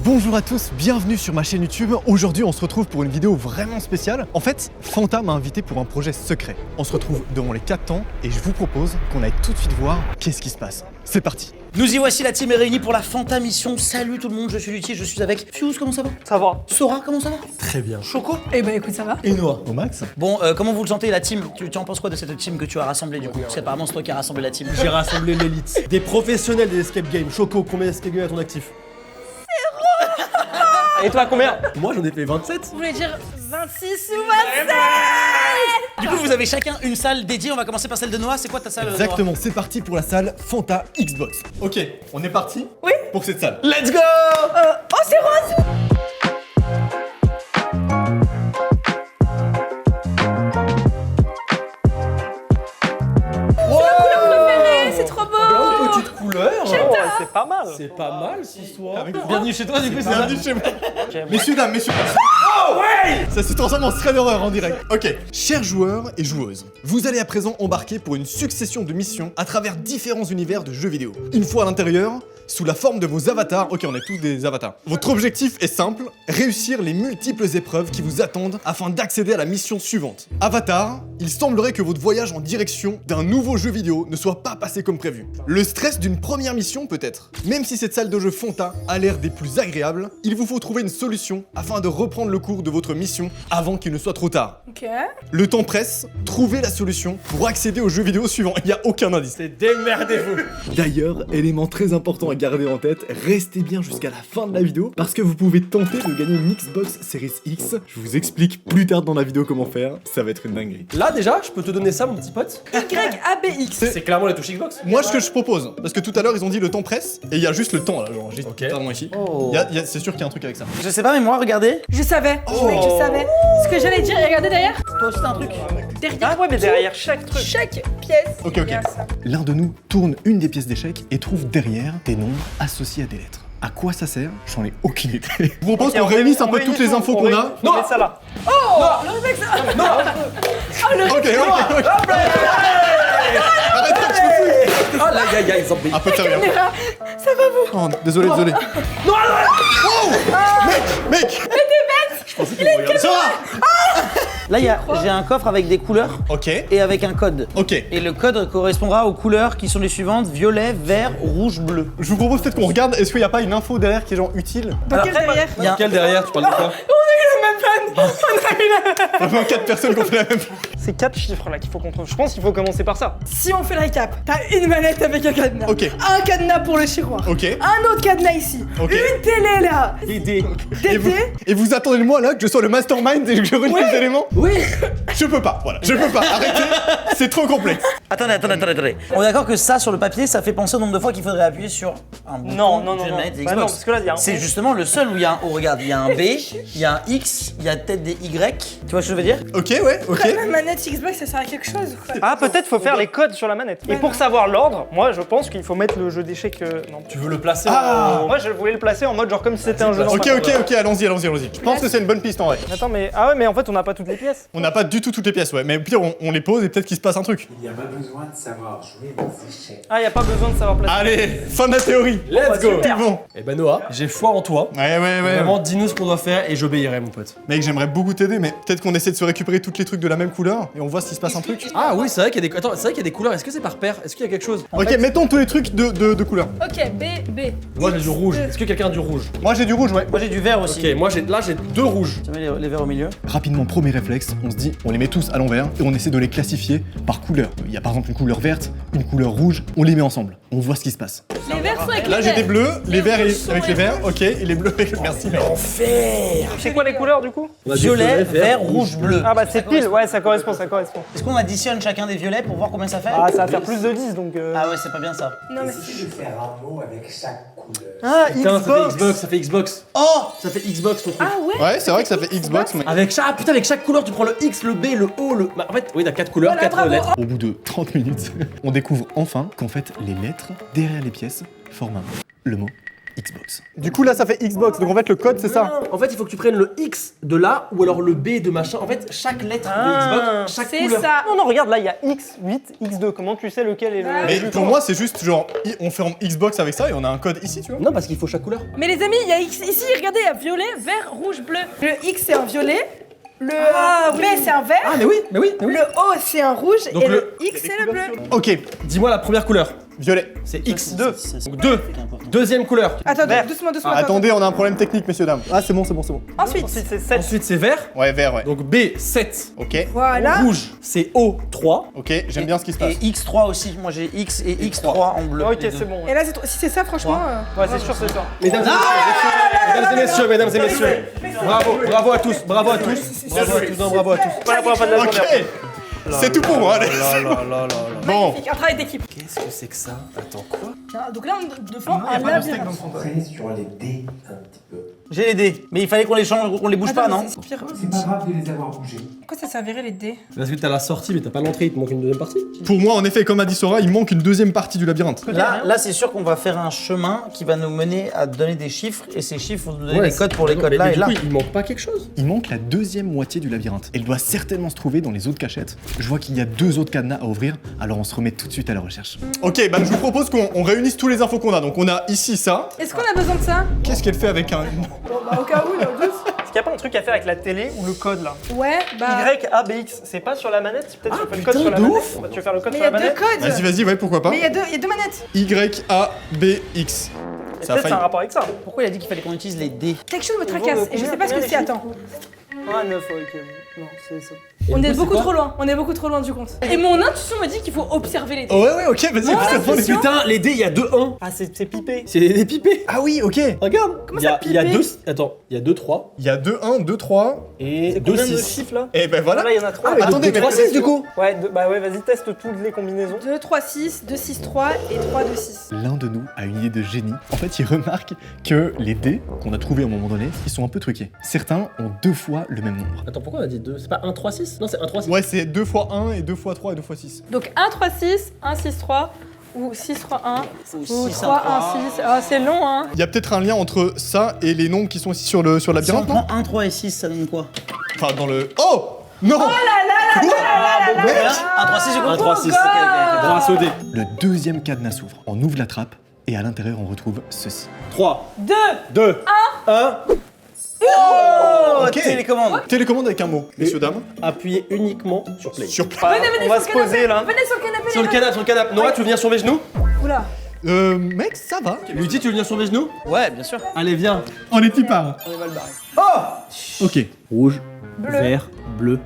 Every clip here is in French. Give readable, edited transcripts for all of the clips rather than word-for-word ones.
Bonjour à tous, bienvenue sur ma chaîne YouTube. Aujourd'hui on se retrouve pour une vidéo vraiment spéciale. En fait, Fanta m'a invité pour un projet secret. On se retrouve devant les 4 temps et je vous propose qu'on aille tout de suite voir qu'est-ce qui se passe. C'est parti. Nous y voici, la team est réunie pour la Fanta Mission. Salut tout le monde, je suis Lutti, je suis avec Fuse, comment ça va? Ça va. Sora, comment ça va? Très bien. Choco? Eh ben écoute, ça va. Et Noah. Au max. Bon, comment vous le sentez la team? Tu en penses quoi de cette team que tu as rassemblée du coup? Parce qu'apparemment c'est toi qui as rassemblé la team. J'ai rassemblé l'élite. Des professionnels des escape games. Choco, combien d'escape games à ton actif? Et toi combien? Moi j'en ai fait 27. Vous voulez dire 26 ou 27? Du coup vous avez chacun une salle dédiée, on va commencer par celle de Noah. C'est quoi ta salle Noah? Exactement, c'est parti pour la salle Fanta Xbox. Ok, on est parti Oui. pour cette salle. Let's go! Oh, c'est rose. C'est trop beau. Petite couleur. C'est pas mal. C'est pas mal ce soir. Bienvenue chez toi du coup, c'est Bienvenue chez moi. Messieurs, dames, messieurs. Oh ouais. Ça se transforme en thread d'horreur en direct. Ok, chers joueurs et joueuses, vous allez à présent embarquer pour une succession de missions à travers différents univers de jeux vidéo. Une fois à l'intérieur, sous la forme de vos avatars, ok on est tous des avatars. Votre objectif est simple, réussir les multiples épreuves qui vous attendent afin d'accéder à la mission suivante. Avatar, il semblerait que votre voyage en direction d'un nouveau jeu vidéo ne soit pas passé comme prévu. Le stress d'une première mission peut-être. Même si cette salle de jeu Fanta a l'air des plus agréables, il vous faut trouver une solution afin de reprendre le cours de votre mission avant qu'il ne soit trop tard. Ok. Le temps presse, trouvez la solution pour accéder au jeu vidéo suivant, il n'y a aucun indice. C'est démerdez-vous. D'ailleurs, élément très important à garder en tête, restez bien jusqu'à la fin de la vidéo parce que vous pouvez tenter de gagner une Xbox Series X. Je vous explique plus tard dans la vidéo comment faire, ça va être une dinguerie. Là déjà, je peux te donner ça mon petit pote. YABX. C'est clairement la touche Xbox. Moi, ce que je propose, parce que tout à l'heure ils ont dit le temps presse, et il y a juste le temps là, genre juste Ok. pardon ici. Oh. C'est sûr qu'il y a un truc avec ça. Je sais pas mais moi regardez. Je savais. Mec, je savais. Ce que j'allais dire, regardez derrière. Toi aussi t'as un truc. Derrière. Ah ouais, mais derrière chaque truc. Chaque pièce. Ok, il y a ça. L'un de nous tourne une des pièces d'échecs et trouve derrière des nombres associés à des lettres. À quoi ça sert? J'en ai aucune idée. Je vous propose qu'on réunisse un peu toutes les infos qu'on a. On met ça là. Le mec, ça. Oh, le Ok, ok. Arrête, je me fous. Ah là, aïe, zombie. Un peu de sérieux. caméra. Ça va vous? Oh, désolé. Non, Mec. Je pensais qu'il me regardait. Ça va. Là j'ai un coffre avec des couleurs Ok. et avec un code. Ok. Et le code correspondra aux couleurs qui sont les suivantes: violet, vert, rouge, bleu. Je vous propose peut-être qu'on regarde, est-ce qu'il n'y a pas une info derrière qui est genre utile? Dans quel derrière? Il y a un- Quel derrière, tu parles de quoi? Vraiment 4 personnes qui ont fait la même chose. C'est 4 chiffres là qu'il faut qu'on trouve. Je pense qu'il faut commencer par ça. Si on fait le récap, t'as une manette avec un cadenas. Ok. Un cadenas pour le tiroir. Ok. Un autre cadenas ici. Ok. Une télé là. Aider. Et vous attendez de moi là que je sois le mastermind et que je relie les éléments? Oui. Je peux pas, voilà. Je peux pas. Arrêtez. C'est trop complexe. Attendez. On est d'accord que ça sur le papier, ça fait penser au nombre de fois qu'il faudrait appuyer sur un bouton Non. d'une manette Bah Xbox. non, parce que là, il y a un C'est O. justement le seul où il y a un O. Regarde, il y a un B, il y a un X, il y a peut-être des Y. Tu vois ce que je veux dire? Ok, ouais, ok. La manette Xbox, ça sert à quelque chose ou quoi? Ah, peut-être faut faire les codes sur la manette. Et pour savoir l'ordre, moi je pense qu'il faut mettre le jeu d'échecs. Non. Tu veux le placer Moi je voulais le placer en mode genre comme si c'était un jeu Ok, normal. ok, allons-y. Je pense que c'est une bonne piste en vrai. Attends, mais. Ah ouais, mais en fait on n'a pas toutes les pièces. On n'a pas du tout toutes les pièces, ouais. Mais au pire, on les pose et peut-être qu'il se passe un truc. Il n'y a pas besoin de savoir jouer aux échecs. Ah, y a pas besoin de savoir placer. Allez, fin de la théorie. Let's go. C'est bon. Eh ben Noah, j'ai foi en toi. Ouais. Vraiment, dis-nous ce qu'on doit faire et j'obéirai mon pote. Mec, j'aimerais beaucoup t'aider, mais peut-être qu'on essaie de se récupérer toutes les trucs de la même couleur et on voit s'il se passe un truc. Ah oui, c'est vrai qu'il y a des... Attends, c'est vrai qu'il y a des couleurs. Est-ce que c'est par paire? Est-ce qu'il y a quelque chose? Ok, mettons tous les trucs de couleur. Ok, B. Moi j'ai du rouge. Est-ce que quelqu'un a du rouge? Moi, j'ai du rouge, ouais. Moi j'ai du vert aussi. Ok, moi là j'ai 2 rouges. Tu mets les verts au milieu. Rapidement, premier réflexe, on se dit, on les met tous à l'envers et on essaie de les classifier par couleur. Il y a par exemple une couleur verte, une couleur rouge, on les met ensemble. On voit ce qui se passe. Les verts sont avec Là, les j'ai des verts. bleus, les verts rouges sont avec les verts, ok, et les bleus avec... Merci, mec. C'est quoi les couleurs du coup? Violet, vert, rouge, bleu. Ah bah c'est pile, ouais, ça correspond. Est-ce qu'on additionne chacun des violets pour voir combien ça fait? Ah, ça va faire plus de 10 donc. Ah ouais, c'est pas bien ça. Non, mais Si je fais un mot avec chaque couleur. Ah, Putain, ça fait Xbox. Oh, ça fait Xbox ton truc. Ah ouais? Ouais, c'est vrai que ça fait Xbox, mais... Avec chaque, putain, avec chaque couleur, tu prends le X, le B, le O, le. Bah, en fait, oui, t'as 4 couleurs, Voilà, 4 bravo. lettres. Au bout de 30 minutes, on découvre enfin qu'en fait, les lettres derrière les pièces forment un mot. Le mot Xbox. Du coup, là, ça fait Xbox. Donc en fait, le code, c'est ça. En fait, il faut que tu prennes le X de là ou alors le B de machin. En fait, chaque lettre de Xbox, chaque C'est couleur. ça. Non, regarde, là, il y a X8, X2. Comment tu sais lequel est le. Mais pour moi, c'est juste genre, on ferme Xbox avec ça et on a un code ici, tu vois. Non, parce qu'il faut chaque couleur. Mais les amis, il y a X ici, regardez, il y a violet, vert, rouge, bleu. Le X c'est un violet, le B c'est un vert, Ah, mais oui, mais oui, mais oui. le O c'est un rouge Donc et le- le X c'est le bleu. Ok, Dis-moi la première couleur. violet. C'est X. Donc 2. Deuxième couleur. Attends, Vert. doucement, doucement. Ah, attendez, on a un problème technique, messieurs, dames. Ah, c'est bon, c'est bon, c'est bon. Ensuite, Ensuite, c'est 7. Ensuite, c'est vert. Ouais, vert, ouais. Donc B, 7. Ok, voilà. Rouge, c'est O, 3. ok, j'aime bien ce qui se passe. Et X3 aussi. Moi j'ai X et X3 en bleu. Ok, les deux. c'est bon. Et là, si c'est ça, franchement. Ouais, c'est sûr, c'est ça. Mesdames et messieurs, mesdames et messieurs. Bravo, bravo à tous, bravo à tous. Bravo à tous, non, bravo à tous. Pas la première fois de la journée. Ok, c'est tout pour moi, allez. Bon, Magnifique, un travail d'équipe. Qu'est-ce que c'est que ça? Attends, quoi? Donc là, on défend un labyrinthe. Concentrez sur les dés un petit peu. J'ai les dés. Mais il fallait qu'on les change, qu'on les bouge pas, Attends, non mais c'est pire. C'est pas grave de les avoir bougés. Pourquoi ça servirait les dés? Parce que t'as la sortie, mais t'as pas l'entrée, il te manque une deuxième partie. pour moi, en effet, comme a dit Sora, il manque une deuxième partie du labyrinthe. Là c'est sûr qu'on va faire un chemin qui va nous mener à donner des chiffres et ces chiffres vont nous donner des codes pour les codes là et là. Du coup, il manque pas quelque chose? Il manque la deuxième moitié du labyrinthe. Elle doit certainement se trouver dans les autres cachettes. Je vois qu'il y a 2 autres cadenas à ouvrir, alors on se remet tout de suite à la recherche. Ok, bah je vous propose qu'on réunisse tous les infos qu'on a. Donc on a ici ça. Est-ce qu'on a besoin de ça? Qu'est-ce qu'elle fait avec un... Bah, au cas où, dans le doute. Est-ce qu'il n'y a pas un truc à faire avec la télé ou le code là? Ouais, bah. Y, A, B, X, c'est pas sur la manette? Peut-être tu fais le code putain, sur la de manette? ouf. Bah, tu veux faire le code Mais sur il y la a deux manette? codes. Vas-y, ouais, pourquoi pas. Mais il y a deux manettes. Y, A, B, X. Et Ça a peut-être c'est failli. un rapport avec ça. Pourquoi il a dit qu'il fallait qu'on utilise les dés? Quelque chose me tracasse et je sais pas ce que c'est. Attends. Ah, 9, ok. Non, c'est ça. On est beaucoup trop loin. On est beaucoup trop loin du compte. Et mon intuition me dit qu'il faut observer les dés. Oh, ouais, ok, vas-y, Mon observons les- intuition- Putain, les dés, il y a 2 1. Ah, c'est pipé. C'est des pipés. Ah oui, ok. Regarde. Comment il y a, ça, il y a pipé 2. Attends, il y a 2 3 Il y a 2, 1, 2, 3. et C'est 2 combien de 6. chiffres là? Et ben voilà. Là, il y en a 3. Attendez, mais 3 6 du coup. Ouais, bah ouais, vas-y, teste toutes les combinaisons. 2, 3, 6, 2, 6, 3 et 3, 2, 6. L'un de nous a une idée de génie. En fait, il remarque que les dés qu'on a trouvés à un moment donné, ils sont un peu truqués. Certains ont 2 fois le même nombre. Attends, pourquoi on a dit 2? C'est pas 1 3 6? Non, c'est 1 3 6. Ouais, c'est 2 fois 1 et 2 fois 3 et 2 fois 6. Donc 1, 3, 6, 1, 6, 3 ou 6, 3, 1 ou 6, 3, 1, 6. Ah, c'est long, hein. Il y a peut-être un lien entre ça et les nombres qui sont ici sur le Si on labyrinthe, non? prend 1, 3 et 6, ça donne quoi? Enfin, dans le... Oh non. 1, 3, 6, j'ai 1 3 6. Ok, ok. Grâce au dé. Le deuxième cadenas s'ouvre. On ouvre la trappe et à l'intérieur, on retrouve ceci. 3 2. 2 1. Oh, Ok. télécommande. Télécommande avec un mot, messieurs, dames. Appuyez uniquement sur play. Sur... On va se poser là. Venez sur le canapé. Sur le canapé, sur le canapé. Nora, tu veux venir sur mes genoux? Oula. Mec, ça va. Luigi, tu veux venir sur mes genoux? Ouais, bien sûr. Allez, viens. On est y part. Ok. Rouge, Bleu. vert, bleu,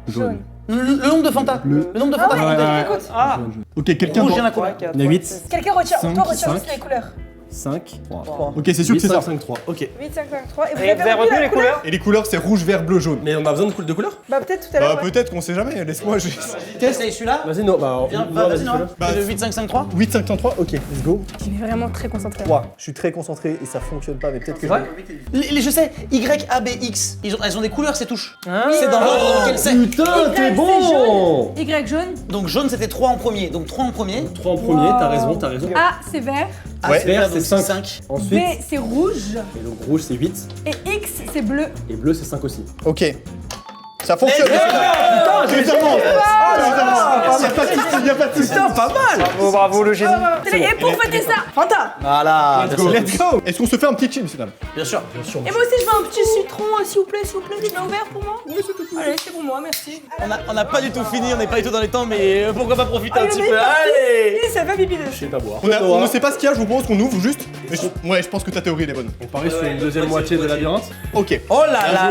jaune. Le nombre de Fanta. Le nombre de Fanta. Ah ouais, comptez. écoute. Ah, Ok, quelqu'un... Rouge, il y en a doit- combien? On a 8, Quelqu'un retire. Cinq, Toi, retire cinq. juste les couleurs. 5, 3. Ok, c'est sûr que c'est ça. 5, 3. Ok. 8, 5, 5, 3. Et vous et avez vous avez retenu retenu la les couleurs? Et les couleurs, c'est rouge, vert, bleu, jaune. Mais on a besoin de couleurs? Bah, peut-être tout à Bah, l'heure. ouais. peut-être qu'on sait jamais. Laisse-moi juste... Test avec celui-là. Vas-y, non, bah, Viens, Nora, vas-y, Nora. Bah, C'est le 8, 5, 5, 3. 8, 5, 3, ok, let's go. Il est vraiment très concentré. 3. Je suis très concentré et ça fonctionne pas, mais peut-être que Je sais, Y, A, B, X. Elles ont des couleurs ces touches. Ah. C'est dans l'ordre dans lequel c'est. Putain, t'es Y, bon! c'est jaune. Y jaune. Donc jaune c'était 3 en premier. Donc 3 en premier. 3 en premier, t'as raison, t'as raison. A, c'est vert. A, Ouais. c'est vert, c'est donc c'est 5. 5. B, Ensuite, c'est rouge. et donc rouge c'est 8, Et X, c'est bleu. et bleu c'est 5 aussi. Ok. Ça fonctionne, messieurs, dames. Évidemment. Il y a pas de soucis. Putain, pas mal! Bravo, bravo le génie. Et pour fêter ça, Fanta. Voilà. Let's go. Let's go. Est-ce qu'on se fait un petit chill, messieurs, dames? Bien sûr. Et moi aussi, je veux un petit citron, s'il vous plaît, s'il vous plaît. Tu l'as ouvert pour moi? Allez, c'est pour moi, merci. On n'a pas du tout fini, on n'est pas du tout dans les temps, mais pourquoi pas profiter un Ah, il petit en est peu. parti. Allez. Et ça va pipi de. Je sais pas boire. On ne sait pas ce qu'il y a, je vous propose qu'on ouvre juste. Mais ouais, je pense que ta théorie elle est bonne. On parie sur une deuxième moitié de labyrinthe. Ok. Oh là là.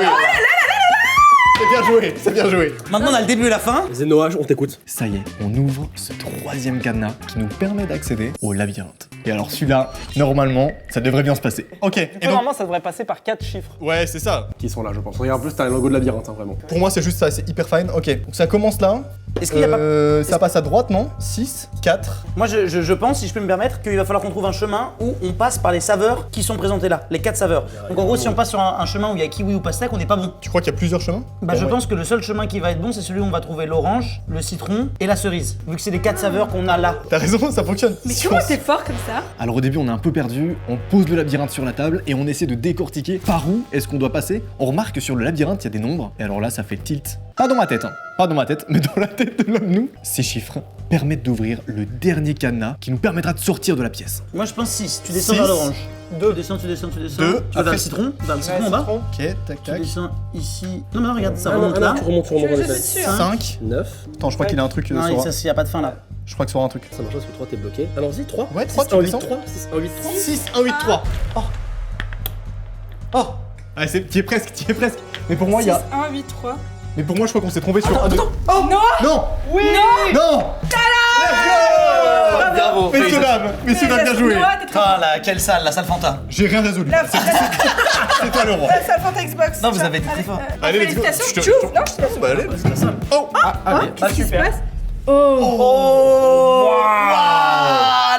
C'est bien joué, c'est bien joué. Maintenant on a le début et la fin. Zenoa, on t'écoute. Ça y est, on ouvre ce troisième cadenas qui nous permet d'accéder au labyrinthe. Et alors celui-là, normalement, ça devrait bien se passer. Ok, et donc... Normalement, ça devrait passer par 4 chiffres. Ouais, c'est ça. Qui sont là, je pense. Regarde, en plus, t'as un logo de labyrinthe, hein, vraiment. Pour moi, c'est juste ça, c'est hyper fine. Ok, donc ça commence là. Est-ce qu'il y a pas. Ça passe à droite, non 6, 4. Moi je pense, si je peux me permettre, qu'il va falloir qu'on trouve un chemin où on passe par les saveurs qui sont présentées là, les 4 saveurs. Donc en gros, si on passe sur un chemin où il y a kiwi ou pastèque, on n'est pas bon. Tu crois qu'il y a plusieurs chemins? Bah je pense que le seul chemin qui va être bon, c'est celui où on va trouver l'orange, le citron et la cerise. Vu que c'est les 4 saveurs qu'on a là. T'as raison, ça fonctionne. Mais comment t'es fort comme ça? Alors au début on est un peu perdu, on pose le labyrinthe sur la table et on essaie de décortiquer par où est-ce qu'on doit passer. On remarque que sur le labyrinthe il y a des nombres et alors là ça fait tilt. Pas dans ma tête, hein. Pas dans ma tête, mais dans la tête de l'homme nous. Ces chiffres permettent d'ouvrir le dernier cadenas qui nous permettra de sortir de la pièce. Moi je pense 6. Tu descends Six. vers l'orange. 2. Tu descends, tu descends, tu descends. Deux. Tu vas vers Après, le citron, vers le citron en bas. Ok, tac Tu tac. descends ici. Non mais non, regarde, ça Ah non, remonte ah non, là. tu remontes, Je vais vas-y. dessus, hein. 5. 9. Attends, je crois qu'il a un truc Non, sur. ça, y a pas de fin là. Je crois que sur un truc. Ça marche pas parce que 3 t'es bloqué. Allons-y, 3. Ouais, 3, 6, tu 1, 8, descends. 3. 6, 1, 8, 3. 6, 1, 8, 3. Oh. Oh. Ah, t'y es presque, t'y es presque. Mais pour moi, il y 6, a. 1, 8, 3. Mais pour moi, je crois qu'on s'est trompé sur 1, 2. Oh non! Non! Oui. Non! Bravo. Messieurs, dames, bien joué. Noah, t'es trop Ah là, quelle salle, la salle Fanta. J'ai rien résolu. La C'est toi le roi. salle Fanta Xbox. Non, vous avez été très fort. Allez, let's go. Félicitations. Je te- Tchouf. je te- Non, je te laisse. Bah, allez, Oh! Allez, Qu'est-ce qui se super. passe? Oh! Oh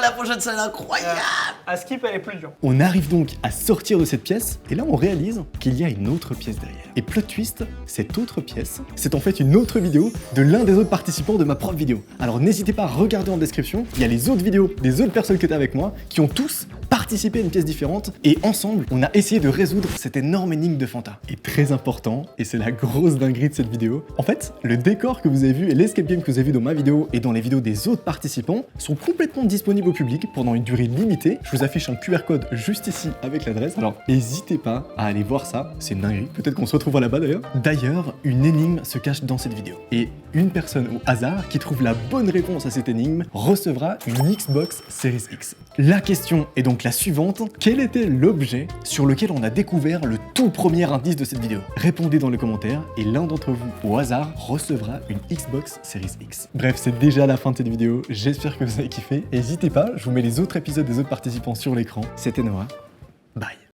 la prochaine salle incroyable. À skip, elle est plus dure. On arrive donc à sortir de cette pièce, et là on réalise qu'il y a une autre pièce derrière. Et plot twist, cette autre pièce, c'est en fait une autre vidéo de l'un des autres participants de ma propre vidéo. Alors n'hésitez pas à regarder en description, il y a les autres vidéos des autres personnes qui étaient avec moi, qui ont tous participé à une pièce différente, et ensemble, on a essayé de résoudre cette énorme énigme de Fanta. Et très important, et c'est la grosse dinguerie de cette vidéo, en fait, le décor que vous avez vu et l'escape game que vous avez vu dans ma vidéo et dans les vidéos des autres participants sont complètement disponibles au public pendant une durée limitée. Je vous affiche un QR code juste ici avec l'adresse, alors n'hésitez pas à aller voir ça, c'est une dinguerie, peut-être qu'on se retrouvera là-bas d'ailleurs. D'ailleurs, une énigme se cache dans cette vidéo, et une personne au hasard qui trouve la bonne réponse à cette énigme recevra une Xbox Series X. La question est donc la suivante, quel était l'objet sur lequel on a découvert le tout premier indice de cette vidéo? Répondez dans les commentaires et l'un d'entre vous au hasard recevra une Xbox Series X. Bref, c'est déjà la fin de cette vidéo, j'espère que vous avez kiffé. N'hésitez pas, je vous mets les autres épisodes des autres participants sur l'écran. C'était Noah, bye.